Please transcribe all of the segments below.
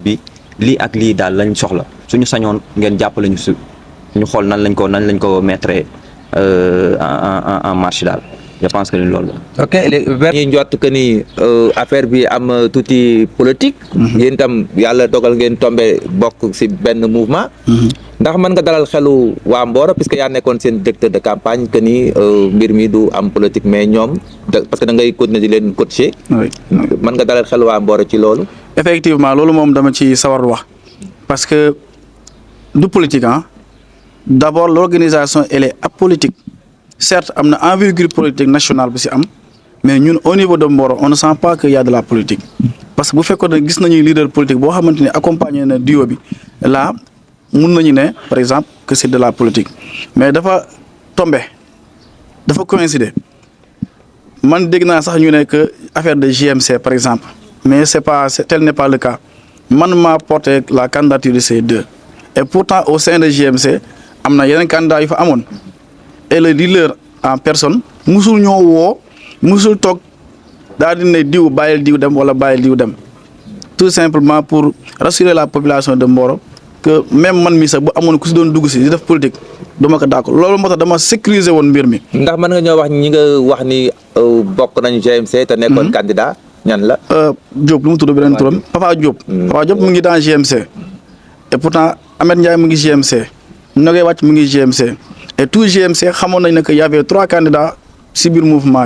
bi lii ak lii daal lañ soxla suñu sañoon ngeen jàppale ñu su ñu xool nan lañ ko mettre en marche daal je pense que ni loolu la. ok ñi njott que ni affaire bi am tuuti politique. yéen itam yàlla dogal ngeen tombé bokk ci benn mouvement. ndax mën nga dalal xelu waa Mboro puisque yaa nekkoon seen directeur de campagne que ni mbir mi du am politique mais ñoom parce que da ngay continuer di leen coacher. mën nga dalal xelu waa Mboro ci loolu. effectivement loolu moom dama ci sawar wax parce que du politique d'abord l'organisation elle est apolitique. Certes, il y a une envergure politique nationale, mais nous, au niveau de Mboro, on ne sent pas qu'il y a de la politique. Parce que vous faites que nous avons un leader politique qui accompagne le duo, là, nous avons par exemple, que c'est de la politique. Mais il faut tomber, il faut coïncider. Je sais que l'affaire de JMC, par exemple, mais tel n'est pas le cas. Je m'a porté la candidature de ces deux. Et pourtant, au sein de JMC, il y a un candidat qui a et le leader en personne musul ñoo woo musul toog daal di ne diw bàyyil diw dem wala bàyyil diw dem tout simplement pour rassurer la population de Mboro que même man mi sax bu amoon ku si doon dugg si di def politique duma ko d'accord loolu moo tax dama sécuriser woon mbir mi. ndax mën nga ñoo wax ñi nga wax ni bokk nañu GMC te nekkoon candidat ñan la. Diop lu mu tudd beneen turam Papa Diop. Papa Diop mu ngi dans GMC et pourtant Ahmed Ndiaye mu ngi GMC Nogay Wàcc mu ngi GMC. Et tout GMC, il y avait 3 candidats sur le mouvement.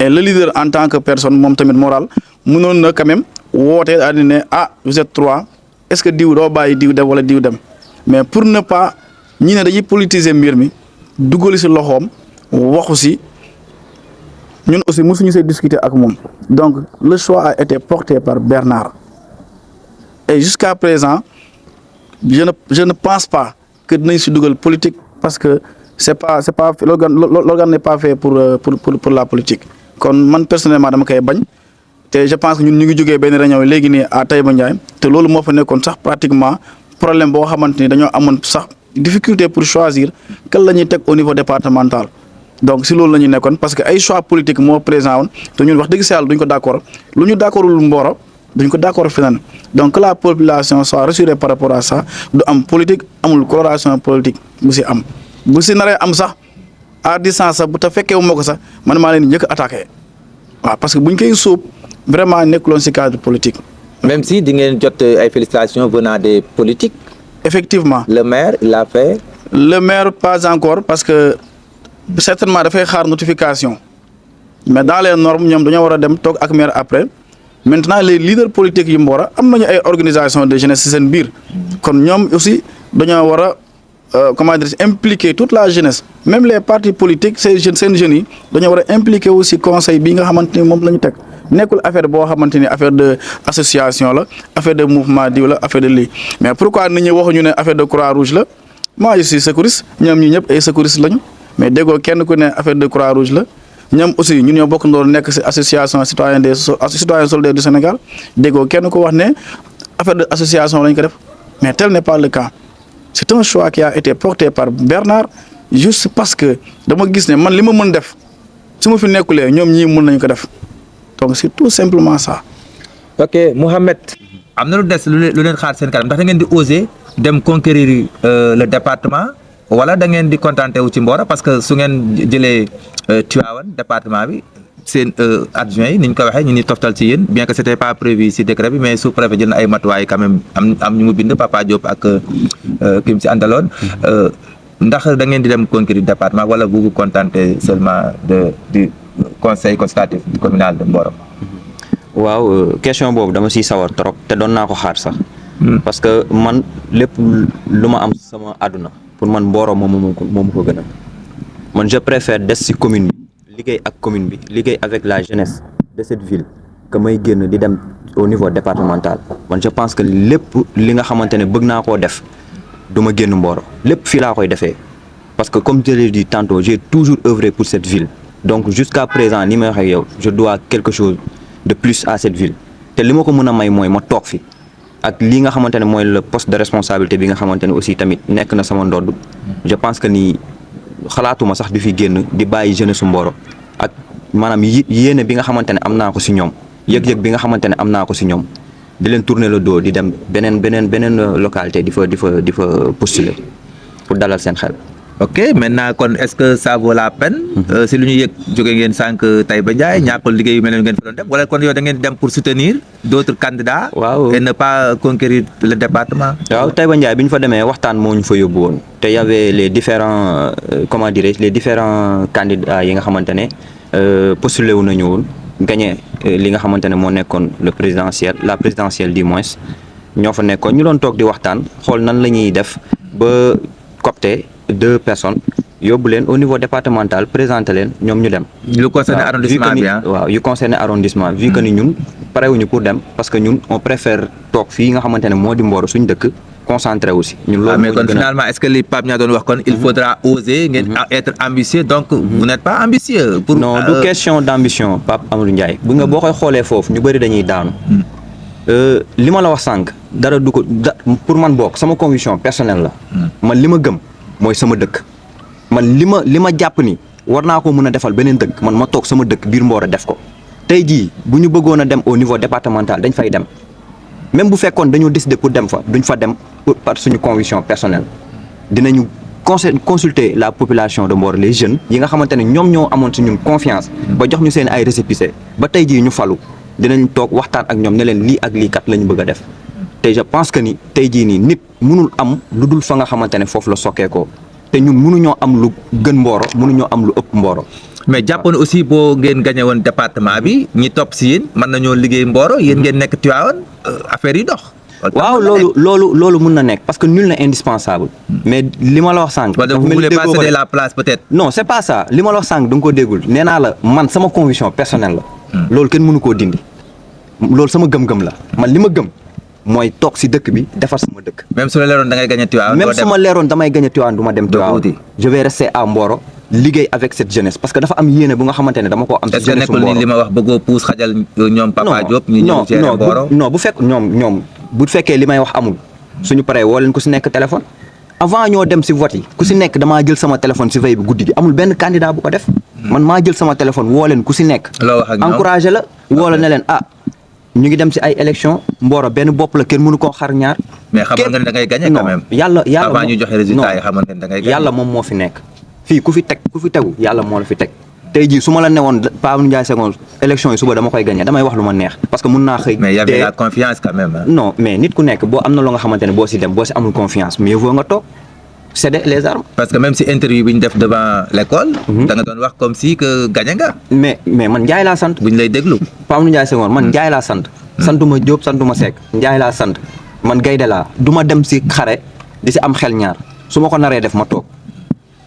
Et le leader, en tant que personne morale, nous avons quand même dit ah, vous êtes 3, est-ce que Diou Roba Diou Dem ou Diou Dem. Mais pour ne pas politiser Mirmi, Dougoli sur l'homme, aussi, nous aussi, nous avons discuté avec moi. Donc, le choix a été porté par Bernard. Et jusqu'à présent, je ne pense pas que nous avons une politique. Parce que l'organe n'est pas fait pour la politique. Quand moi personnellement je pense que nous avons une réunion à Taïba Ndiaye te loolu moo fa nekkoon sax pratiquement problème boo xamante ni dañoo amoon sax difficulté pour choisir kan la ñuy teg au niveau départemental. Donc si loolu la ñu nekkoon parce que ay choix politique moo présent woon te ñun wax dëgg si yàlla duñ ko d'accord lu ñu d'accordul Mboro duñ ko d'accord feneen donc que la population soit rassurée par rapport à ça du am politique amul coloration politique bu si am bu si naree am sax à distance sax bu ta fekkee wu ma ko sax man maa leen njëkk attaqué waaw parce que buñ koy sóob vraiment nekkuloon si cadre politique. même si di ngeen jot ay félicitations venant des politiques. effectivement le maire il l'a fait. le maire pas encore parce que certainement dafay xaar notification mais dans les normes ñoom dañoo war a dem toog ak maire après. Maintenant les leaders politiques yi Mboro am nañu ay organisation de jeunesse ci seen biir kon ñoom aussi dañoo war a comment dire impliquer toute la jeunesse même les partis politiques ces jeunes yi dañoo war a impliquer aussi conseil bi nga xamante ni moom la ñu teg nekkul affaire boo xamante ni affaire de association la affaire de mouvement diw la affaire de lii mais pourquoi nit ñi waxuñu ne affaire de Croix-Rouge la moi je suis secouriste ñoom ñi ñëpp ay secouristes lañu mais déggoo kenn ku ne affaire de Croix-Rouge la. ñoom aussi ñun ñoo bokk ndoor nekk ci association citoyens solidaires du Sénégal déggoo kenn ko wax ne affaire de association lañ ko def mais tel n'est pas le cas c'est un choix qui a été porté par Bernard juste parce que dama gis ne man li ma mën def su ma fi nekkulee ñoom ñii mën nañu ko def donc c'est tout simplement ça. ok Mouhamed. am na lu des lu leen xaar seen kanam ndax da ngeen di oser dem conquérir le département wala da ngeen di contenté wu ci Mboro parce que su ngeen jëlee Tivaouane département bi seen adjoint yi ni ñu ko waxee ñu ni toftal ci yéen bien que c'était pas prévu ci décret bi mais sous-préfet jël na ay matuwaay quand même am ñu mu bind Papa Diop ak kim ci àndaloon ndax da ngeen di dem conquérir département wala vous vous contentez seulement du conseil consultatif communal de Mboro. waaw question boobu dama siy sawar trop te doon naa ko xaar sax. parce que man lépp lu ma am sama àdduna pour man Mboro moom ko gën a man je préfère des ci commune bi liggéey ak commune bi liggéey avec la jeunesse de cette ville que may génn di dem au niveau départemental man je pense que lépp li nga xamante ne bëgg naa koo def du ma génn Mboro lépp fii laa koy defee parce que comme je l'ai dit tantôt j'ai toujours œuvré pour cette ville donc jusqu'à présent ni may wax ak yow je dois quelque chose de plus à cette ville te li ma ko mën a may mooy ma toog fi ak li nga xamante ne mooy le poste de responsabilité bi nga xamante ne aussi tamit nekk na sama ndodd je pense que ni xalaatuma sax di fi génn di bàyyi jeunesse su Mboro ak maanaam yéene bi nga xamante ne am naa ko si ñoom yëg-yëg bi nga xamante ne am naa ko si ñoom di leen tourner le dos di dem beneen localité di fa postuler pour dalal seen xel. ok maintenant kon est-ce que ça vaut la peine. si lu ñu yëg jóge ngeen sànq Taïba Ndiaye ñàkkul liggéey yu mel ne ngeen fa doon dem wala kon yow da ngeen dem pour soutenir d'autres candidats. waaw et ne pas conquérir le département. waaw Taïba Ndiaye bi ñu fa demee waxtaan moo ñu fa yóbbu woon te y avait les différents comment dirais-je les différents candidats yi nga xamante ne postulé wu nañu woon gagné li nga xamante ne moo nekkoon la présidentielle du moins ñoo fa nekkoon ñu doon toog di waxtaan xool nan la ñuy def ba copter 2 personnes yóbbu leen au niveau départemental présenté leen ñoom ñu dem. lu concerné arrondissement bi waaw yu concerné arrondissement vu que ni ñun parewuñu pour dem parce que ñun on préfère toog fii nga xamante ne moo di Mboro suñ dëkk concentré aussi. ñun loolu mais kon finalement est-ce que li Pape Niang doon wax kon il faudra oser ngeen être ambitieux donc vous n'êtes pas ambitieux. pour non du question d'ambition Pape Amadou Ndiaye. bu nga boo koy xoolee foofu ñu bëri dañuy daanu. li ma la wax sànq dara du ko pour man bokk sama conviction personnelle la. man li ma gëm mooy sama dëkk. man li ma jàpp ni war naa ko mën a defal beneen dëkk man ma toog sama dëkk biir Mboro def ko tey jii bu ñu bëggoon a dem au niveau départemental dañ fay dem même bu fekkoon dañoo décider pour dem fa duñ fa dem par suñu conviction personnelle dinañu consulter la population de Mboro les jeunes yi nga xamante ne ñoom ñoo amoon ci ñun confiance ba jox ñu seen ay récépissé ba tey jii ñu falu dinañ toog waxtaan ak ñoom ne leen lii ak lii kat la ñu bëgg a def te je pense que ni tey jii nii nit mënul am lu dul fa nga xamante ne foofu la sokkeekoo te ñun mënuñoo am lu gën Mboro mënuñoo am lu ëpp Mboro. mais jàppoon aussi boo ngeen gagné woon département bi ñi topp si yéen mën nañoo liggéey Mboro yéen ngeen nekk Tivaouane affaire yi dox. waaw loolu mën na nekk parce que nul n'est indispensable. mais li ma la wax sànq. vous voulez pas céder la place peut-être. non c'est pas ça li ma la wax sànq da nga ko déggul nee naa la man sama conviction personnelle la. loolu kenn mënu koo dindi. loolu sama gëm-gëm la man li ma gëm. mooy toog si dëkk bi defar sama dëkk. même su la leeroon da ngay gagné Tivaouane. même su ma leeroon damay gagné Tivaouane du ma dem Tivaouane. je vais rester à Mboro liggéey avec cette jeunesse parce que dafa am yéene bu nga xamante ne dama koo am. si jeunesse Mboro est-ce que nekkul ni li ma wax bëggoo puus xajal ñoom Papa Diop. ñu ñëw ci Mboro non bu fekk ñoom bu fekkee li may wax amul suñu paree woo leen ku si nekk téléphone. avant ñoo dem si vote yi ku si nekk damaa jël sama téléphone si veille bi guddi gi amul benn candidat bu ko def. man maa jël sama téléphone woo leen ku si nekk. loo wax ak ñoom encouragé la woo la ne leen ñu ngi dem si ay élection Mboro benn bopp la kenn mënu koo xar ñaar. mais xamoon nga ne da ngay gagné quand même. yàlla avant ñu joxe résultat yi xamoon nga ne da ngay gagné. yàlla moom moo fi nekk fii ku fi tegu yàlla moo la fi teg tey jii su ma la newoon Pape Ndiaye Senghor élection yi suba dama koy gagné damay wax lu ma neex. parce que mun naa xëy. mais y avait la confiance quand même. non mais nit ku nekk boo am na loo nga xamante ne boo si dem boo si amul confiance mieux vaut nga toog céder les armes. parce que même si interview bi ñu def devant l'école. da nga doon wax comme si que gagné nga. mais man Ndiaye laa sant. buñ lay déglu. Pape Ndiaye Senghor man Ndiaye laa sant. santuma Diop santuma Seck Ndiaye laa sant man gaynde laa du ma dem si xare di si am xel ñaar su ma ko naree def ma toog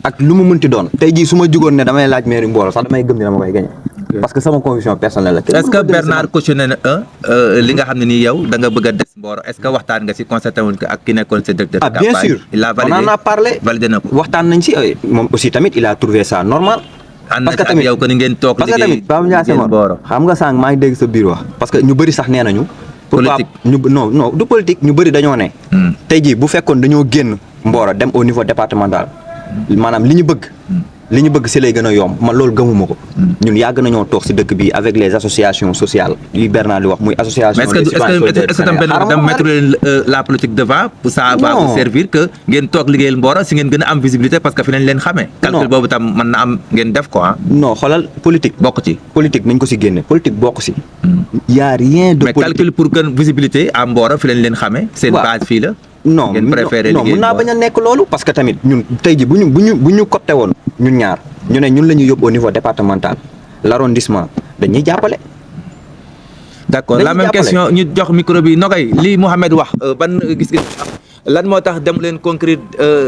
ak lu mu mënti doon tey jii su ma jugoon ne damay laaj mairie Mboro sax damay gëm ni dama koy gagné parce que sama conviction personnelle la. est-ce que Bernard cautionné na li nga xam ne nii yow da nga bëgg a des Mboro est-ce que waxtaan nga si constaté wuñ ko ak ki nekkoon sa directeur de campagne. bien sûr il a validé on en a parlé validé na ko. waxtaan nañ si moom aussi tamit il a trouvé ça normal. parce que tamit yow ko ni ngeen toog liggéey parce que tamit Pape Ndiaye Senghor xam nga sànq maa ngi dégg sa biir wax parce que ñu bëri sax nee nañu. politique non du politique ñu bëri dañoo ne. tey jii bu fekkoon dañoo génn Mboro dem au niveau départemental maanaam li ñu bëgg si lay gën a yomb man loolu gëmuma ko. ñun yàgg nañoo toog si dëkk bi avec les associations sociales yi Bernard li wax muy association. mais est-ce que tam mettre la politique devant pour ça va vous servir que ngeen toog liggéeyal Mboro si ngeen gën a am visibilité parce que fi nañ leen xamee. calcul boobu tam mën na am ngeen def quoi. non xoolal politique. bokk ci politique nañ ko si génne politique bokk si. y a rien de politique mais calcul pour gën visibilité à Mboro fi lañ leen xamee. seen base fii la. non mun naa bañ a nekk loolu parce que tamit ñun tey ji bu ñu copté woon ñun ñaar ñu ne ñun la ñuy yóbbu au niveau départemental l'arrondissement dañuy jàppale. d'accord la même question ñu jox micro bi Nogay lii Mouhamed wax ban gis-gis lan moo tax dem leen conquérir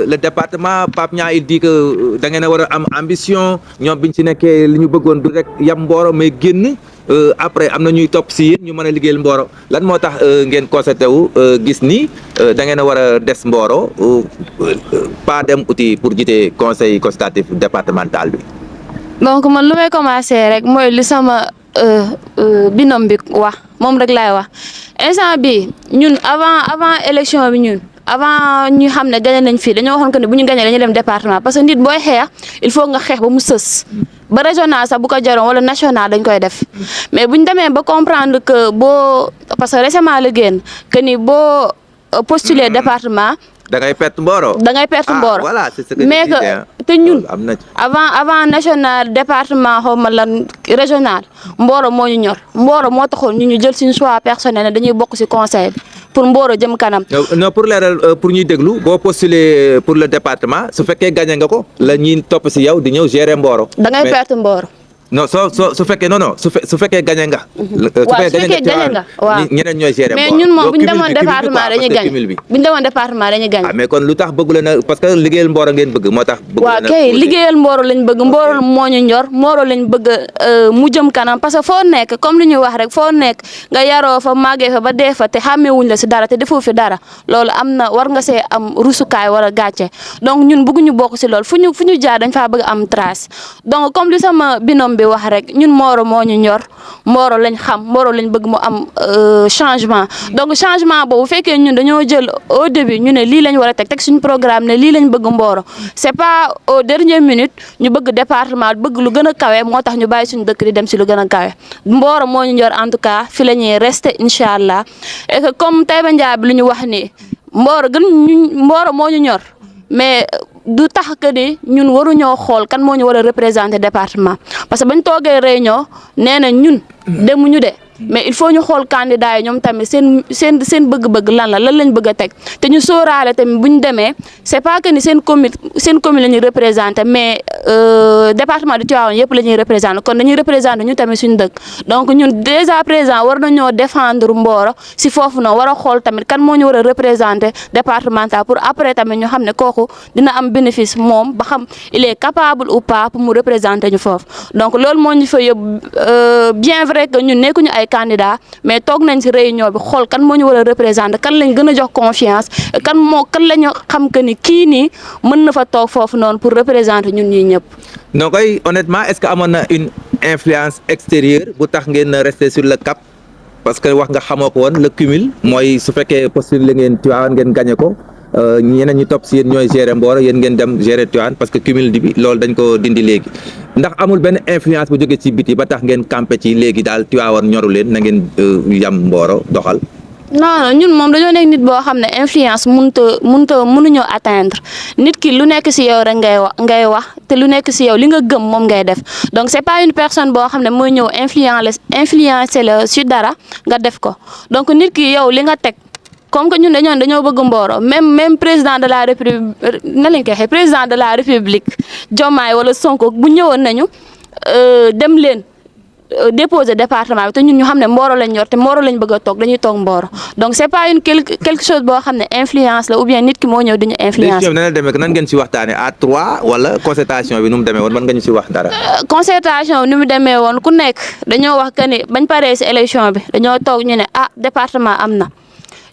le département Pape Niang il dit que da ngeen a war a am ambition ñoom biñ ci nekkee li ñu bëggoon du rek yam Mboro mais génn après am na ñuy topp si yéen ñu mën a liggéeyal Mboro lan moo tax ngeen constaté wu gis ni da ngeen a war a des Mboro pas dem uti pour jiite conseil consultatif départemental bi. donc man lu may commencer rek mooy li sama binom bi wax moom rek laay wax instant bi ñun avant élection bi ñun. avant ñu xam ne gagné nañ fii dañoo waxoon que ne bu ñu gagné dañuy dem département parce que nit booy xeex il faut nga xeex ba mu sës ba régional sax bu ko jaroon wala national dañ koy def mais bu ñu demee ba comprendre que boo parce que récemment la génn que ni boo postuler département da ngay perte Mboro. da ngay perte Mboro voilà c'est ce que mais je disais, hein. que te ñun am na ci. avant national département xaw ma lan régional Mboro moo ñu ñor Mboro moo taxoon ñu jël suñu choix personnel ne dañuy bokk ci conseil bi pour Mboro jëm kanam. non pour leeral pour ñuy déglu boo postuler pour le département su fekkee gagné nga ko la ñuy topp si yow di ñëw gérer Mboro. da ngay perte Mboro. non su fekkee non su fekkee gagné nga. waaw su fekkee gagné nga waaw ñeneen ñooy gérer mais Mboro. ñun moom bu ñu cumul demoon bi, département dañuy parce que gagné cumul bi. bu ñu demoon département dañuy gagné. ah mais kon lu tax bëggu leen a parce que liggéeyal Mboro ngeen bëgg moo tax. bëggu waaw leen a kay posé. liggéeyal Mboro lañ bëgg Mboro moo ñu ñor Mboro lañ bëgg mu jëm kanam parce que foo nekk comme li ñuy wax rek foo nekk nga yaroo fa màggee fa ba dee fa te xàmmewuñ la si dara te defoo fi dara loolu am na war nga see am rusukaay wala gàcce donc ñun bëgguñu bokk si loolu fu ñu jaar dañ faa bëgg am trace donc comme li sama binom bi wax rek ñun Mboro moo ñu ñor Mboro lañ xam Mboro lañ bëgg mu am changement donc changement boobu bu fekkee ñun dañoo jël au début ñu ne lii lañ war a teg suñu programme ne lii lañ bëgg Mboro c'est pas au dernier minute ñu bëgg département bëgg lu gën a kawe moo tax ñu bàyyi suñu dëkk di dem si lu gën a kawe Mboro moo ñu ñor en tout cas fi la ñuy rester incha allah et que comme Taïba Ndiaye bi lu ñu wax ni Mboro moo ñu ñor mais du tax que ni ñun waruñoo xool kan moo ñu war a représenter département parce que bañ toogee réunion nee na ñun demuñu de mais il faut ñu xool candidat yi ñoom tamit seen bëgg-bëgg lan lañ bëgg a teg te ñu sóoraale tamit bu ñu demee c'est pas que ni seen commune la ñuy représenter mais département de Tivaouane yëpp la ñuy représenter kon dañuy représenter ñu tamit suñu dëkk donc ñun déjà présent war nañoo défendre Mboro si foofu noonu war a xool tamit kan moo ñu war a représenter départemental pour après tamit ñu xam ne kooku dina am bénéfice moom ba xam il est capable ou pas pour mu représenter ñu foofu donc loolu moo ñu fa yóbbu bien vrai que ñun nekkuñu ay candidat mais toog nañ ci réunion bi xool kan moo ñu war a représenter kan lañ gën a jox confiance kan la ñu xam que ni kii nii mën na fa toog foofu noonu pour représenter ñun ñii ñëpp. donc honnêtement est-ce que amoon na une influence extérieure bu tax ngeen rester sur le cap parce que wax nga xamoo ko woon le cumul mooy su fekkee postule ngeen Tivaouane ngeen gagné ko ñeneen ñu topp si yéen ñooy gérer Mboro yéen ngeen dem gérer Tivaouane parce que cumul bi loolu dañ ko dindi léegi ndax amul benn influence bu jógee ci biti ba tax ngeen campé ci léegi daal Tivaouane ñoru leen na ngeen yam Mboro doxal. non ñun moom dañoo nekk nit boo xam ne influence mënuñoo atteindre nit ki lu nekk si yow rek ngay wax te lu nekk si yow li nga gëm moom ngay def donc c'est pas une personne boo xam ne mooy ñëw influencer la si dara nga def ko donc nit ki yow li nga teg comme que ñun dañoo bëgg Mboro même président de la république na lañ koy waxee président de la république Diomaye wala Sonko bu ñëwoon nañu dem leen déposer département bi te ñun ñu xam ne Mboro lañ yor te Mboro lañ bëgg a toog dañuy toog Mboro donc c'est pas quelque chose boo xam ne influence la ou bien nit ki moo ñëw diñu influence. décision bi nan la demee nan ngeen ci waxtaanee à 3 wala concertation bi nu mu demee woon mën nga ñu ci wax dara. concertation bi ni mu demee woon ku nekk dañoo wax que ni bañ paree ci élection bi dañoo toog ñu ne département am na.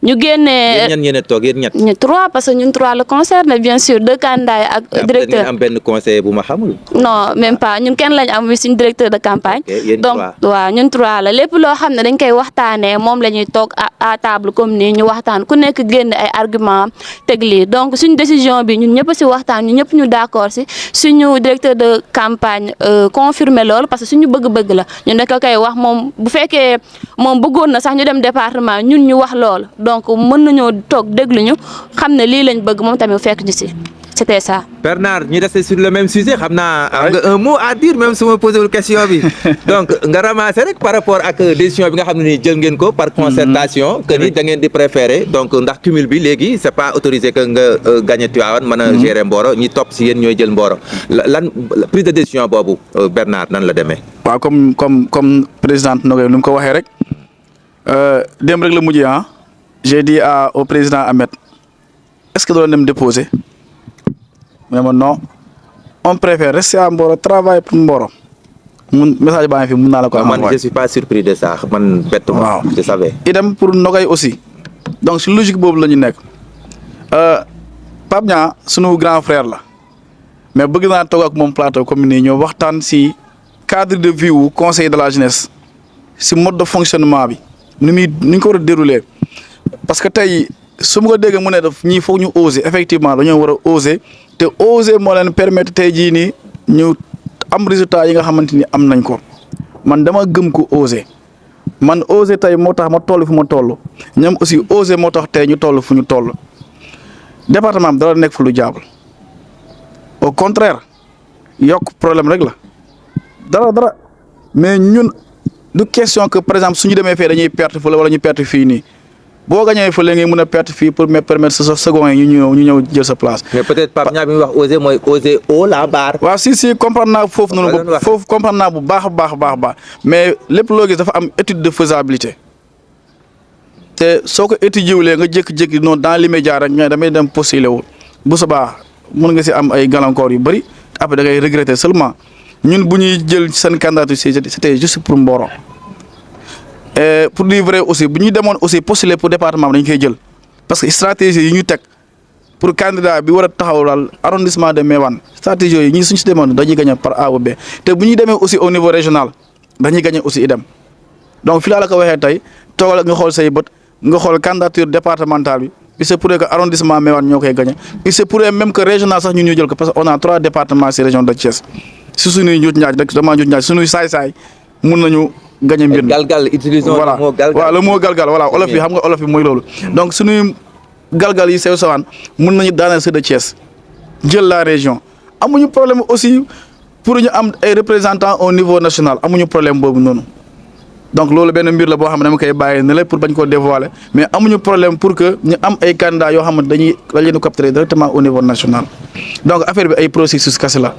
ñu génnee yéen ñan toog yéen ñett. ñu 3 parce que ñun 3 la concerne bien sûr 2 candidats ak directeur. am benn conseiller bu ma xamul. non même pas ñun kenn lañ am suñu directeur de campagne. donc waaw ñun 3 la lépp loo xam ne dañ koy waxtaanee moom la ñuy toog à table comme nii ñu waxtaan ku nekk génn ay argument teg lii donc suñu décision bi ñun ñëpp si waxtaan ñu ñëpp ñu d'accord si suñu directeur de campagne confirmer loolu parce que suñu bëgg-bëgg la ñu ne ko koy wax moom bu fekkee moom bëggoon na sax ñu dem département ñun ñu wax loolu. donc mën nañoo toog déglu ñu xam ne lii lañ bëgg moom tamit fekk ñu si c'était ça. Bernard ñu resté sur le même sujet xam naa am nga un mot à dire même su ma posé wul question bi donc nga ramassé rek par rapport ak décision bi nga xam ne nii jël ngeen ko par concertation que ni da ngeen di préférer donc ndax cumul bi léegi c'est pas autorisé que nga gagné Tivaouane mën a gérer Mboro ñi topp si yéen ñooy jël Mboro lan prise de décision boobu Bernard nan la demee. waaw comme présidente Nogaye ni mu ko waxee rek démb rek la mujjee j'ai dit au président Ahmed est-ce que doon dem déposer mu ne ma non on préfère rester à Mboro travailler pour Mboro mun message baa ngi fi mun naa la ko envoyer. man je suis pas surpris de ça man bett ma. waaw je savais. idem pour Nogaye aussi donc si logique boobu la ñu nekk Pape Niang sunu grand frère la mais bëgg naa toog ak moom plateau comme nii ñoo waxtaan si cadre de vie wu conseil de la jeunesse si mode de fonctionnement bi ni ñu ko war a dérouler. parce que tey su ma ko déggee mu ne daf ñii foog ñu oser effectivement dañoo war a oser te oser moo leen permettre tey jii nii ñu am résultat yi nga xamante ni am nañ ko man dama gëm ko oser man oser tey moo tax ma toll fu ma toll ñoom aussi oser moo tax tey ñu toll fu ñu toll département bi dara nekk fu lu jaabal au contraire yokk problème rek la dara mais ñun du question que par exemple suñu demee fee dañuy perte fële wala ñu perte fii nii boo gañee fële ngay mën a perte fii pour permettre sa second yi ñu ñëw jël sa place. mais peut-être Pape Niang bi wax oser mooy oser haut la barre. waaw si comprendre naa foofu noonu. foofu comprendre naa bu baax a baax mais lépp loo gis dafa am étude de faisabilité te soo ko étudier wulee nga jékki-jékki noonu dans l'immédiat rek nga damay dem postuler wu bu subaa mën nga si am ay gàllankoor yu bëri après da ngay regretter seulement ñun bu ñuy jël seen candidature c'était juste pour Mboro. Et pour dire vrai aussi bu ñu demoon aussi postuler pour département bi dañu koy jël parce que stratégie yi ñu teg pour candidat bi war a taxaw daal arrondissement de Méouane stratégie yooyu ñi suñ si demoon dañuy gagné par A ou B te bu ñuy demee aussi au niveau régional dañuy gagné aussi idem donc fi laa la ko waxee tey toogal nga xool say bët nga xool candidature départementale bi il se pourrait que arrondissement Méouane ñoo koy gagné il se pourrait même que régional sax ñun ñu jël ko parce que on a 3 départements si région de Thiès si suñuy njuuj njaaj rek vraiment njuuj njaaj suñuy saay-saay mun nañu gagné mbir mi galgal utilisons voilà le mot galgal. waaw le mot galgal voilà olof yi xam nga olof yi mooy loolu donc suñuy galgal yi sew sewaan mun nañu daaneel ceux de Thiès jël la région amuñu problème aussi pour ñu am ay représentants au niveau national amuñu problème boobu noonu donc loolu benn mbir la boo xam ne dama koy bàyyi ne la pour bañ koo dévoiler mais amuñu problème pour que ñu am ay candidats yoo xam ne dañ leen di capter directement au niveau national donc affaire bi ay processus kese la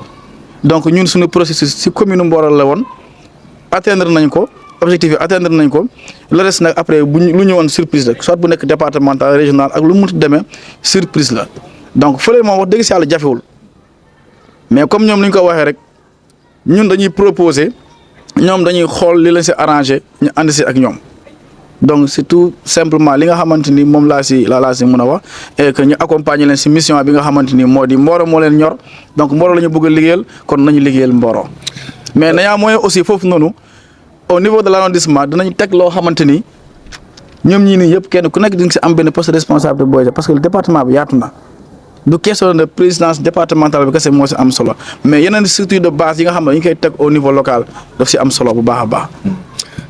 donc ñun suñu processus ci commune Mboro la woon atteindre nañ ko objectif yi atteindre nañ ko le reste nag après bu lu ñëwoon surprise la soit bu nekk départemental régional ak lu mu munti demee surprise la donc fële moom wax dëgg si yàlla jafewul mais comme ñoom ni ñu ko waxee rek ñun dañuy proposer ñoom dañuy xool li leen si arrangé ñu ànd si ak ñoom donc c'est tout simplement li nga xamante ni moom laa si mën a wax et que ñu accompagner leen si mission bi nga xamante ni moo di Mboro moo leen ñor donc Mboro la ñu bëgg a liggéeyal kon nañu liggéeyal Mboro mais nañaa mooy aussi foofu noonu au niveau de l'arrondissement dinañ teg loo xamante ni ñoom ñii nii yëpp kenn ku nekk di nga si am benn poste de responsabilité booy parce que le département bi yaatu na du question de présidence départementale bi kese moo si am solo mais yeneen structure de base yi nga xam ne dañu koy teg au niveau local daf si am solo bu baax a baax.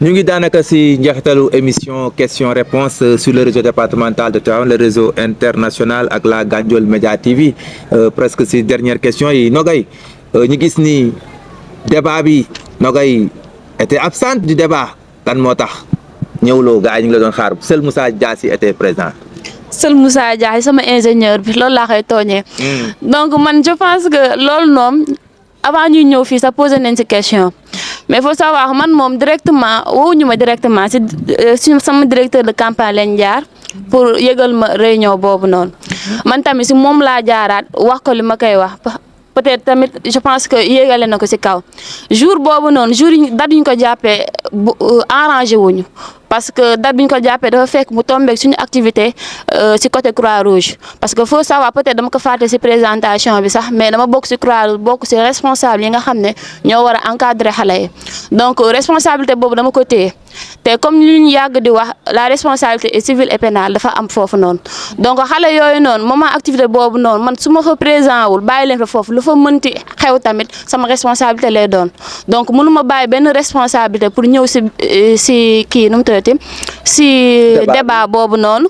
ñu ngi daanaka si njeexitalu émission question réponse sur le réseau départemental de Tivaouane le réseau international ak la Gandiol Média TV presque si dernière question yi Nogay ñu gis ni débat bi Nogay était absente du débat lan moo tax ñëwloo gars yi ñu ngi la doon xaar seul Moussa Diassi était présent. Seul Moussa Diaye sama ingénieur bi loolu laa koy tooñee. Donc man je pense que loolu noonu avant ñuy ñëw fii sax posé nañ ci question mais faut savoir man moom directement woowuñu ma directement si sama directeur de campagne lañ jaar pour yëgal ma réunion boobu noonu man tamit si moom laa jaaraat wax ko li ma koy wax. Peut-être tamit je pense que yéegale na ko ci kaw jour boobu noonu jour yi date ñu ko jàppee arrangé wuñu parce que date bi ñu ko jàppee dafa fekk mu tombeek suñu activité ci côté Croix-Rouge parce que faut savoir peut-être dama ko fàtte ci présentation bi sax mais dama bokk ci Croix-Rouge bokk ci responsable yi nga xam ne ñoo war a encadrer xale yi donc responsabilité boobu dama ko téye te comme li ñu yàgg di wax la responsabilité est civile et pénale dafa am foofu noonu donc xale yooyu noonu moment activité boobu noonu man su ma fa présent wul bàyyi leen fa foofu lu fa mënti xew tamit sama responsabilité lay doon donc mënu ma bàyyi benn responsabilité pour ñëw ci kii nu mu tuddati ci débat boobu noonu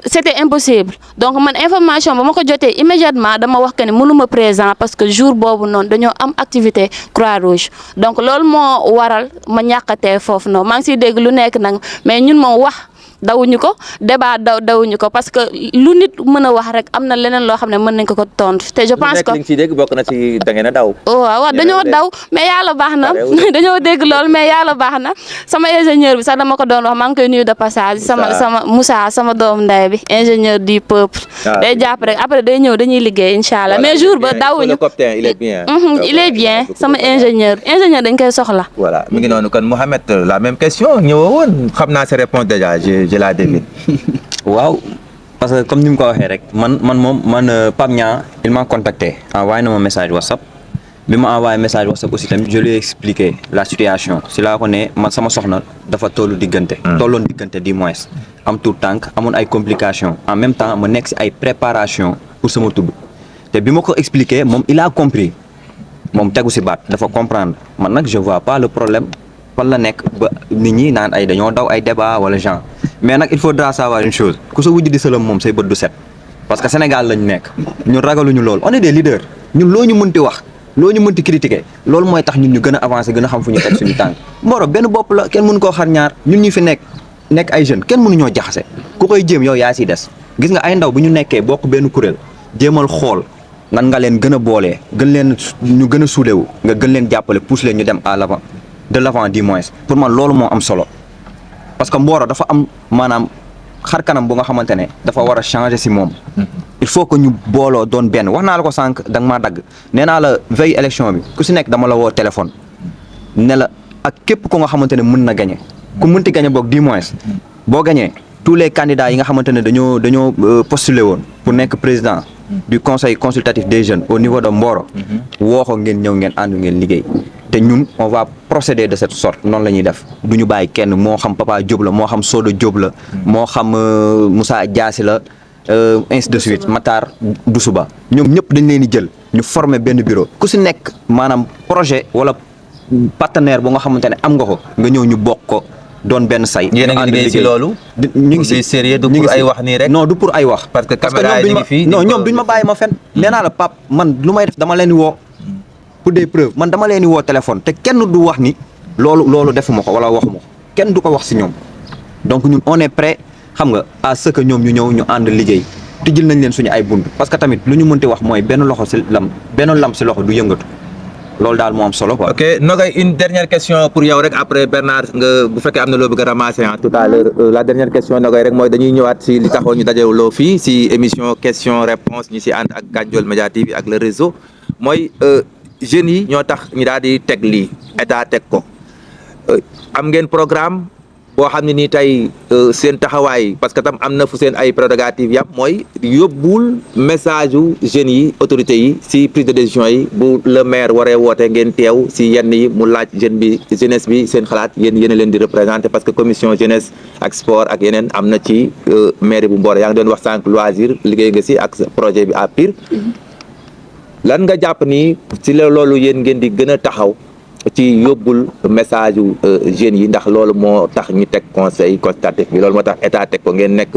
c'était impossible donc man information ba ma ko jotee immédiatement dama wax que ne mënu ma présent parce que jour boobu noonu dañoo am activité Croix-Rouge donc loolu moo waral ma ñàkkatee foofu noonu maa ngi ciy dégg lu nekk nag mais ñun moom wax dawuñu ko débat dawuñu ko parce que lu nit mën a wax rek am na leneen loo xam ne mën nañ ko tontu te je pense que li nga ciy dégg bokk na ci da ngeen a daw. waaw dañoo daw mais yàlla baax na dañoo dégg lool mais yàlla baax na sama ingénieur bi sax dama ko doon wax maa ngi koy nuyu de passage sama Moussa sama doom ndey bi ingénieur du peuple day jàpp rek après day ñëw dañuy liggéey incha allah mais jour ba dawuñu il est bien. il est bien sama ingénieur dañ koy soxla. voilà mi ngi noonu kon Mohamed la même question ñëwoo woon xam naa sa réponse déjà je la devine. waaw parce que comme ni mu ko waxee rek man Pape Niang il m'a contacté envoyé na ma message WhatsApp bi ma envoyé message WhatsApp aussi tamit je lui ai expliqué la situation si laa ko ne man sama soxna dafa tolloon diggante du moins am tout tànk amoon ay complications en même temps ma nekk si ay préparation pour sama tudd te bi ma ko expliqué moom il a compris moom tegu si baat dafa comprendre man nag je vois pas le problème fan la nekk ba nit ñi naan ay dañoo daw ay débat wala genre mais nag il faudra savoir une chose ku sa wujj di sëlam moom say bët du set parce que Sénégal lañ nekk ñun ragaluñu loolu on est des leaders ñun loo ñu mënti wax loo ñu mënti critiquer loolu mooy tax ñun ñu gën a avancer gën a xam fu ñu teg suñu tànk Mboro benn bopp la kenn mënu koo xar ñaar ñun ñu fi nekk ay jeunes kenn mënuñoo jaxase ku koy jéem yow yaa siy des gis nga ay ndaw bu ñu nekkee bokk benn kuréel jéemal xool nan nga leen gën a boolee gën leen ñu gën a suudewu nga gën leen jàppale pousse leen ñu dem à l'avant de l'avant du moins pour man loolu moo am solo parce que Mboro dafa am maanaam xar kanam bu nga xamante ne dafa war a changer si moom il faut que ñu booloo doon benn wax naa la ko sànq da nga maa dagg nee naa la veille élection bi ku si nekk dama la woo téléphone ne la ak képp ko nga xamante ne mën na gagner ku mënti gagner boog du moins boo gagner tous les candidats yi nga xamante ne dañoo postuler woon pour nekk président du conseil consultatif des jeunes au niveau de Mboro woo ko ngeen ñëw ngeen ànd ngeen liggéey te ñun on va procéder de cette sorte noonu la ñuy def du ñu bàyyi kenn moo xam Papa Diop la moo xam Soda Diop la moo xam Moussa Diassi la ainsi de suite Matar Doussouba ñoom ñëpp dañ leen di jël ñu former benn bureau ku si nekk maanaam projet wala partenaire bu nga xamante ne am nga ko nga ñëw ñu bokk ko doon benn say. yéen a ngi liggéey ci loolu. ñu ngi si sérieux du pour ay wax nii rek. non du pour ay wax. parce que caméra yi ñu ngi fii non ñoom duñ ma bàyyi ma fen nee naa la Pape man lu may def dama leen di woo pour des preuves man dama leen di woo téléphone te kenn du wax ni loolu defuma ko wala waxuma ko kenn du ko wax si ñoom donc ñun on est prêt xam nga à ce que ñoom ñu ñëw ñu ànd liggéey tijjil nañ leen suñu ay bunt parce que tamit lu ñu mënti wax mooy benn lam si loxo du yëngatu loolu daal moo am solo quoi. ok Nogay une dernière question pour yow rek après Bernard nga bu fekkee am na loo bëgg a ramasser tout à l'heure la dernière question Nogay rek mooy dañuy ñëwaat si li taxoon ñu dajewloo fii si émission question réponse ñi si ànd ak Gandiol Média TV ak le réseau mooy jeunes yi ñoo tax ñu daal di teg lii état teg ko am ngeen programme boo xam ne nii tey seen taxawaay parce que tam am na fu seen ay prérogatives yam mooy yóbbul message u jeunes yi autorités yi si prise de décision yi bu le maire waree woote ngeen teew si yenn yi mu laaj jeunesse bi seen xalaat yéen a leen di représenter parce que commission jeunesse ak sport ak yeneen am na ci maire bu Mboro yaa ngi doon wax sànq loisir liggéey nga si ak projet bi à Pire lan nga jàpp ni si loolu yéen ngeen di gën a taxaw ci yóbbul message yu jeunes yi ndax loolu moo tax ñu teg conseil consultatif bi loolu moo tax état teg ko ngeen nekk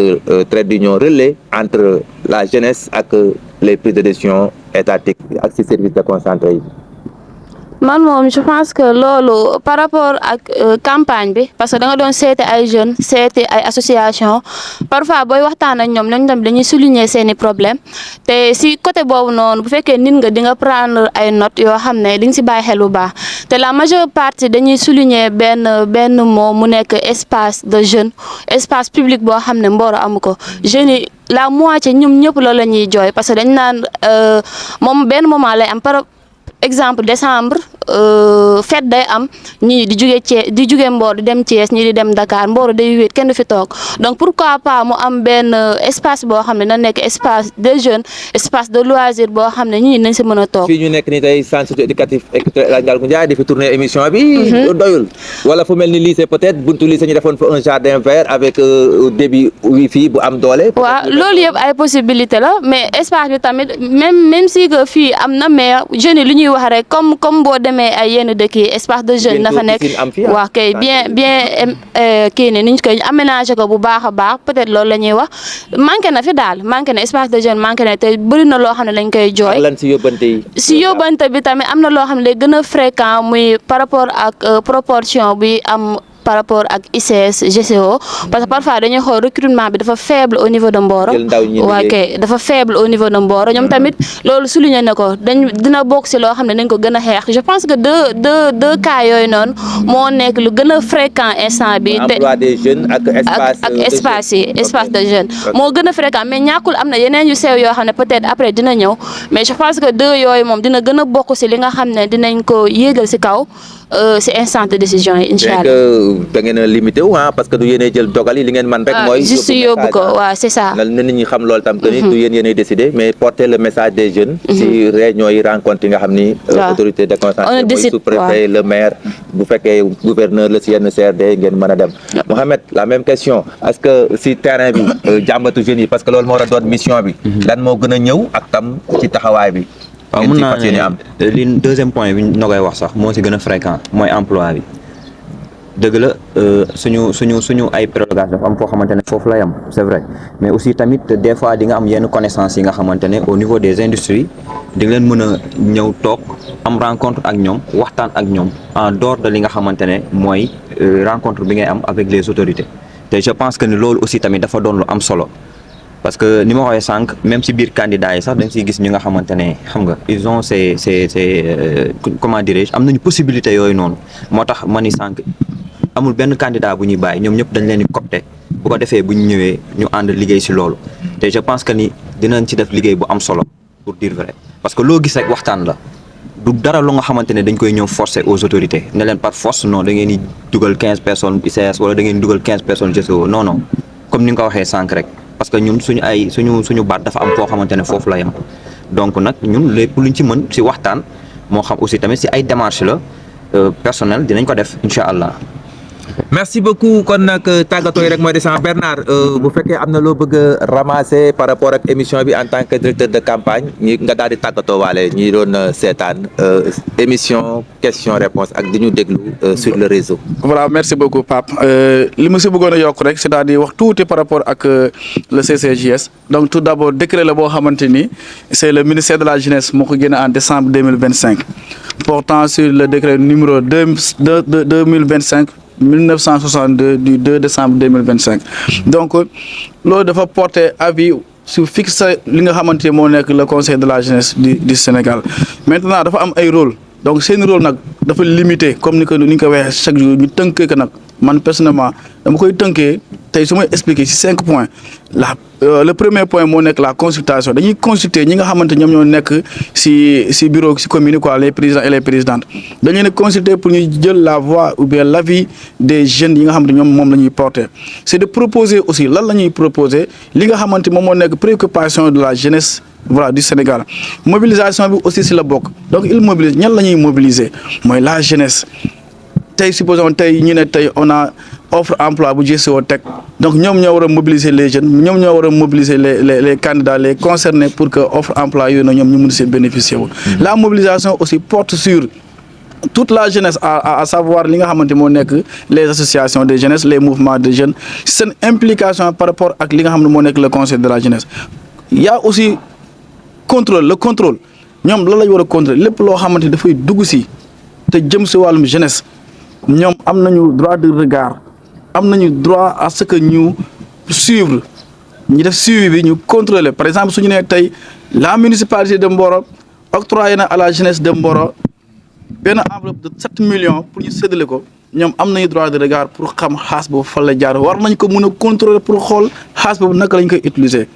trait d'union relais entre la jeunesse ak les prises de décision étatiques ak ci service déconcentré yi. man moom je pense que loolu par rapport ak campagne bi parce que da nga doon seeti ay jeunes seeti ay association parfois booy waxtaan ak ñoom ñoom tamit dañuy souligner seeni problème te si côté boobu noonu bu fekkee nit nga di nga prendre ay notes yoo xam ne di nga si bàyyi xel bu baax te la majeure partie dañuy souligner benn mot mu nekk espace de jeunes espace public boo xam ne Mboro amu ko jeunes yi la moitié ñoom ñëpp loolu la ñuy jooy parce que dañ naan moom benn moment lay am par exemple décembre fête day am ñii di jugee Mboro di dem Thiès ñii di dem Dakar Mboro day wéet kenn du fi toog donc pourquoi pas mu am benn espace boo xam ne na nekk espace de jeunes espace de loisir boo xam ne ñii nañ si mën a toog. fii ñu nekk nii tey centre éducatif Ngalgou Ndiaye di fi tourner émission bi. doyul wala fu mel ni lycée peut-être buntu lycée ñu defoon fa un jardin vert avec débit wifi bu am doole. waaw loolu yëpp ay possibilité la mais espace bi tamit même si que fii am na mais jeunes yi lu ñuy wax rek comme boo demee ay yenn dëkk yi espace de jeune na fa nekk waaw kay bien kii ni niñ koy aménager ko bu baax a baax peut-être loolu la ñuy wax manqué na fi daal manqué na espace de jeune manqué na te bëri na loo xam ne lañ koy jooy lan si yóbbante yi si yóbbante bi tamit am na loo xam ne day gën a fréquent muy par rapport ak proportion bi am par rapport ak ICS GCO parce que parfois dañuy xool recrutement bi dafa faible au niveau de Mboro waaw kay dafa faible au niveau de Mboro ñoom tamit loolu souligné na ko dina bokk si loo xam ne dañ ko gën a xeex je pense que deux cas yooyu noonu moo nekk lu gën a fréquent instant bi te emploi des jeunes ak espace yi espace de jeunes moo gën a fréquent mais ñàkkul am na yeneen yu sew yoo xam ne peut-être après dina ñëw mais je pense que deux yooyu moom dina gën a bokk si li nga xam ne dinañ ko yéegal si kaw si instant de décision yi incha allah da ngeen a limité wu parce que du yéenay jël dogal yi li ngeen man rek mooy juste yóbbu ko waaw c'est ça na nit ñi xam loolu tam que ni du yéenay décider mais porter le message des jeunes si réunion yi rencontre yi nga xam ni autorité déconcentrée mooy sous-préfet le maire bu fekkee gouverneur la si yenn CRD ngeen mën a dem Mohamed la même question est-ce que si terrain bi jàmbatu jeunes yi parce que loolu moo war a doon mission bi lan moo gën a ñëw ak tam ci taxawaay bi waaw mun naa ne li deuxième point bi na koy wax sax moo si gën a fréquent mooy emploi bi dëgg la suñu ay prérogatives dafa am foo xamante ne foofu la yam c'est vrai mais aussi tamit des fois di nga am yenn connaissances yi nga xamante ne au niveau des industries di nga leen mën a ñëw toog am rencontre ak ñoom waxtaan ak ñoom en dehors de li nga xamante ne mooy rencontre bi ngay am avec les autorités te je pense que ni loolu aussi tamit dafa doon lu am solo parce que ni ma ko waxee sànq même ci biir candidats yi sax da nga siy gis ñu nga xamante ne xam nga ils ont comment dirais-je am nañu possibilité yooyu noonu moo tax ma ni sànq amul benn candidat bu ñuy bàyyi ñoom ñëpp dañ leen di copter bu ko defee bu ñu ñëwee ñu ànd liggéey ci loolu te je pense que ni dinañ ci def liggéey bu am solo pour dire vrai parce que loo gis rek waxtaan la du dara lu nga xamante ne dañ koy ñëw forcer aux autorités ne leen par force non da ngeen di dugal 15 personnes ICS wala da ngeen di dugal 15 personnes GCO non non comme ni nga ko waxee sànq rek parce que ñun suñu baat dafa am foo xamante ne foofu la yem donc nag ñun lépp luñ ci mën ci waxtaan moo xam aussi tamit ci ay démarches la personnel dinañ ko def incha allah. merci beaucoup kon nag tàggatoo yi rek mooy descend Bernard bu fekkee am na loo bëgg a ramasser par rapport ak émission bi en tant que directeur de campagne ñi nga daal di tàggatoo waale ñi doon seetaan émission question réponse ak di ñu déglu sur le réseau. voilà merci beaucoup Pape li ma si bëggoon a yokk rek c'est-à-dire wax tuuti par rapport ak le CCJS donc tout d'abord décret la boo xamante ni c'est le ministère de la jeunesse moo ko génne en décembre 2025 portant sur le décret numéro 2025 1962 du 2 décembre 2025 donc loolu dafa porter avis sur fixer li nga xamante moo nekk le conseil de la jeunesse du Sénégal maintenant dafa am ay rôle donc seen rôle nag dafa limité comme ni ñu ko waxee chaque jour ñu tënkee ko nag man personnellement dama koy tënkee tey su may expliquer ci 5 points le premier point moo nekk la consultation dañuy consulter ñi nga xamante ñoom ñoo nekk ci bureau ci commune quoi les présidents et les présidentes dañu leen consulter pour ñu jël la voix ou bien l'avis des jeunes yi nga xamante ñoom moom la ñuy porter c'est de proposer aussi lan la ñuy proposer li nga xamante moom moo nekk préoccupation de la jeunesse voilà du Sénégal mobilisation bi aussi ci la bokk donc il mobilise ñan la ñuy mobiliser mooy la jeunesse tey supposons tey ñu ne tey on a offre emploi bu GCO teg donc ñoom ñoo war a mobiliser les jeunes ñoom ñoo war a mobiliser les candidats les concernés pour que offre emploi yooyu na ñoom ñu mun si bénéficier wu la mobilisation aussi porte sur toute la jeunesse à savoir li nga xamante moo nekk les associations de jeunesse les mouvements de jeunes seen implication par rapport ak li nga xam ne moo nekk le conseil de la jeunesse il y a aussi le contrôle ñoom lan la ñu war a contrôler lépp loo xamante dafay dugg si te jëm si wàllum jeunesse ñoom am nañu droit de regard am nañu droit à ce que ñu suivre ñu def suivi bi ñu contrôler par exemple suñu nee tey la municipalité de Mboro octroyé na à la jeunesse de Mboro benn enveloppe de 7 millions pour ñu séddale ko ñoom am nañu droit de regard pour xam xaas boobu fan la jaar war nañ ko mën a contrôler pour xool xaas boobu naka lañ koy utiliser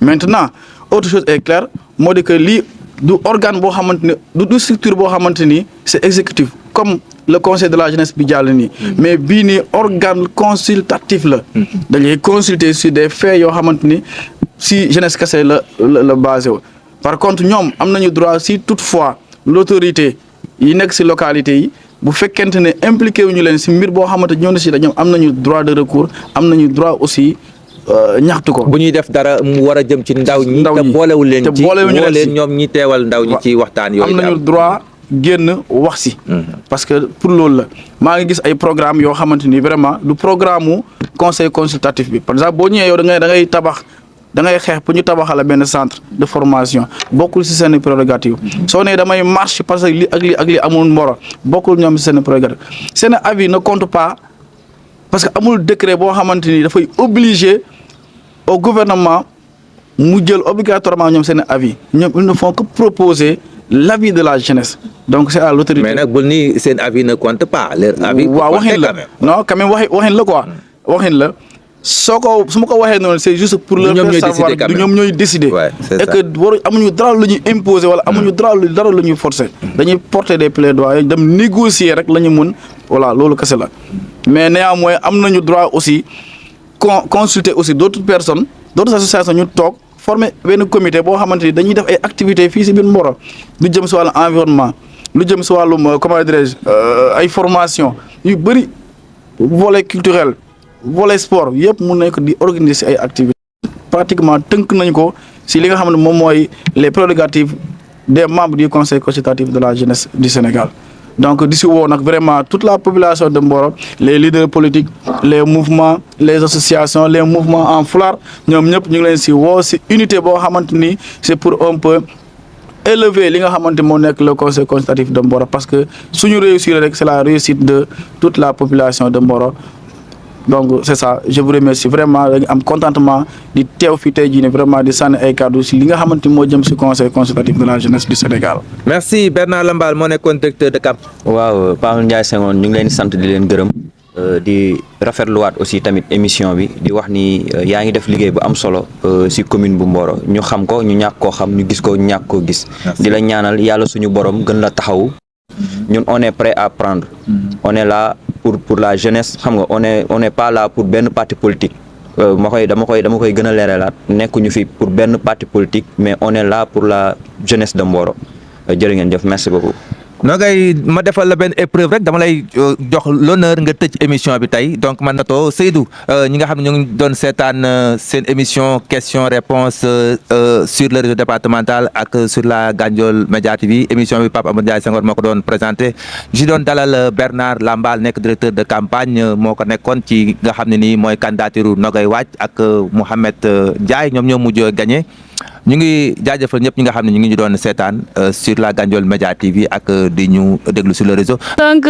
maintenant autre chose est claire moo di que lii du organe boo xamante ne du structure boo xamante ni c'est exécutif comme le conseil de la jeunesse bi jàll nii mais bii nii organe consultatif la dañuy consulter sur des faits yoo xamante ni si jeunesse kese la basé wu par contre ñoom am nañu droit si toutefois l'autorité yi nekk si localité yi bu fekkente ne impliqué wuñu leen si mbir boo xamante ñoo ne si dañoom am nañu droit de recours am nañu droit aussi ñaxtu ko. bu ñuy def dara mu war a jëm ci ndaw ñi te boolewul leen ci woo leen ñoom ñi teewal ndaw ñi ci waxtaan yooyu am nañu droit génn wax si parce que pour loolu la maa ngi gis ay programme yoo xamante ni vraiment du programme mu conseil consultatif bi par exemple boo ñëwee yow da ngay tabax da ngay xeex pour ñu tabaxal benn centre de formation bokkul si seen prérogative soo nee damay marche parce que li ak li amul Mboro bokkul ñoom si seen prérogative seen avis ne compte pas parce que amul décret boo xamante ni dafay obligé au gouvernement mu jël obligatoirement ñoom seen avis ñoom ils ne font que proposer l'avis de la jeunesse donc c'est à l'autorité. mais nag bul ni seen avis ne compte pas leur avis. waaw waxin la non quand même waxin la quoi. waxin la su ma ko waxee noonu c'est juste pour leur faire savoir du ñoom ñooy décider. et que waru amuñu dara lu ñuy imposer wala amuñu dara lu ñuy forcer. dañuy porter des plaidoyers dem négocier rek la ñu mën voilà loolu kese la mais néanmoins am nañu droit aussi consulter aussi d'autres personnes d'autres associations ñu toog. former benn comité boo xamante ni dañuy def ay activités fii si biir Mboro lu jëm si wàllu environnement lu jëm si wàllum comment dirais-je ay formation yu bëri volet culturel volet sport yëpp mun nañ ko di organiser si ay activités pratiquement tënk nañ ko si li nga xam ne moom mooy les prérogatives des membres du conseil consultatif de la jeunesse du Sénégal. Donc d'ici où on a vraiment toute la population de Mboro, les leaders politiques, les mouvements, les associations, les mouvements en foulard, nous avons une unité, c'est pour un peu élever le conseil consultatif de Mboro, parce que si nous réussissons, c'est la réussite de toute la population de Mboro. Donc c'est ça, je vous remercie vraiment, am contentement di teew fi tey jii ne vraiment di sànni ay kàddu si li nga xamante moo jëm si conseil consultatif de la jeunesse du Sénégal. Merci Bernard Lambaal moo nekkoon directeur de CAP. waaw Pape Ndiaye Senghor ñu ngi leen di sant di leen gërëm di rafetluwaat aussi tamit émission bi di wax ni yaa ngi def liggéey bu am solo si commune bu Mboro ñu xam ko ñu ñàkk koo xam ñu gis ko ñu ñàkk koo gis. di la ñaanal yàlla suñu borom gën la taxaw. ñun on est prêt à prendre. On est là pour la jeunesse xam nga on est pas là pour benn parti politique. dama koy gën a leeralaat nekkuñu fi pour benn parti politique mais on est là pour la jeunesse de Mboro jërë ngeen jëf merci beaucoup. Nogay ma defal la benn épreuve rek dama lay jox l'honneur nga tëj émission bi tey donc man natoo Seydou ñi nga xam ne ñu ngi doon seetaan seen émission question réponse sur le réseau départemental ak sur la Gandiol Média TV émission bi Pape Amadou Ndiaye Senghor moo ko doon présenté ji doon dalal Bernard Lambaal nekk directeur de campagne moo ko nekkoon ci nga xam ne nii mooy candidature Nogay Wathie ak Mouhamed Ndiaye ñoom ñoo mujj gagné. ñu ngi jaajëfal ñëpp ñi nga xam ne ñu ngi ñu doon seetaan sur la Gandiol Média TV ak di ñu déglu sur le réseau. donc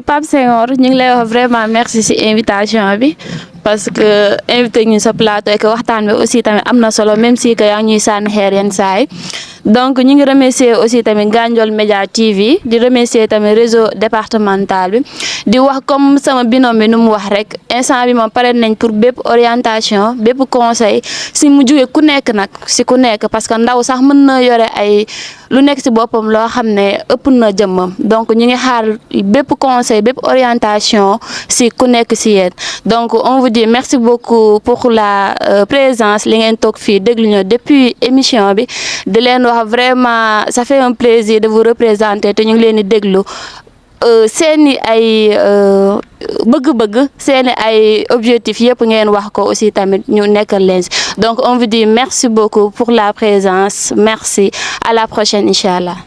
Pape Senghor ñu ngi lay wax vraiment merci ci invitation bi parce que invité ñu sa plateau et que waxtaan bi aussi tamit am na solo même si que yaa ngi ñuy sànni xeer yenn saa yi donc ñu ngi remercier aussi tamit Gandiol Média TV di remercier tamit réseau départemental bi di wax comme sama binôme bi nu mu wax rek instant bi moom pare nañ pour bépp orientation bépp conseil si mu jóge ku nekk nag si ku nekk parce que ndaw sax mën na yore ay lu nekk si boppam loo xam ne ëpp na jëmmam donc ñu ngi xaar bépp conseil bépp orientation si ku nekk si yéen donc on vous dit merci beaucoup pour la présence li ngeen toog fii déglu ñu depuis émission bi di leen wax vraiment ça fait un plaisir de vous représenter te ñu ngi leen di déglu seeni ay bëgg-bëgg seeni ay objectifs yëpp ngeen wax ko aussi tamit ñu nekkal leen donc on vous dit merci beaucoup pour la présence merci à la prochaine inchallah